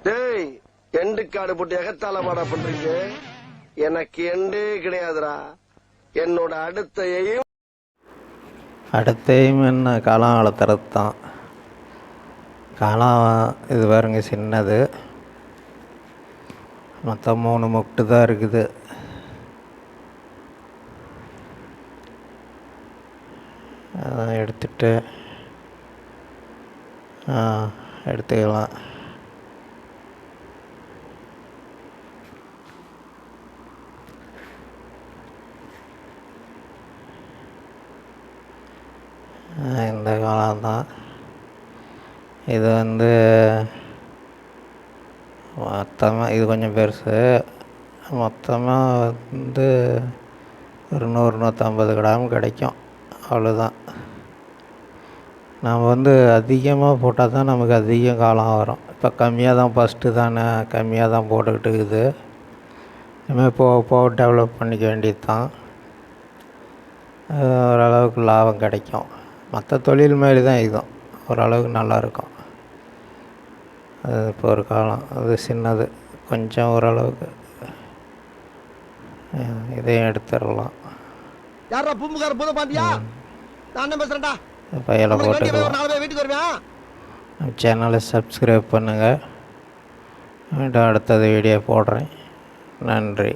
டேய் எண்டு காடு போட்டு எகத்தால மாடா பண்றீங்க. எனக்கு எண்டே கிடையாதுடா. என்னோட அடுத்தையும் என்ன காலம் வளர்த்துறது தான். காலம் இது பாருங்க சின்னது, மொத்தம் 3 முட்டு தான் இருக்குது. அதான் எடுத்துட்டு எடுத்துக்கலாம். இந்த காலம்தான் இது. மொத்தமாக இது கொஞ்சம் பெருசு. மொத்தமாக ஒரு 100-150 கிராம் கிடைக்கும், அவ்வளோதான். நம்ம அதிகமாக போட்டால் தான் நமக்கு அதிகம் காலம் வரும். இப்போ கம்மியாக தான் ஃபஸ்ட்டு தானே, கம்மியாக தான் போட்டுக்கிட்டு இருக்குது. இனிமேல் போக போக டெவலப் பண்ணிக்க வேண்டியது தான். ஓரளவுக்கு லாபம் கிடைக்கும். மற்ற தொழில் மாரி தான் இதுவும் ஓரளவுக்கு நல்லாயிருக்கும். அது இப்போ ஒரு காலம் அது சின்னது, கொஞ்சம் ஓரளவுக்கு இதையும் எடுத்துடலாம். பையில போட்டுக்கலாம். சேனலை சப்ஸ்கிரைப் பண்ணுங்கள். மீண்டும் அடுத்தது வீடியோ போடுறேன். நன்றி.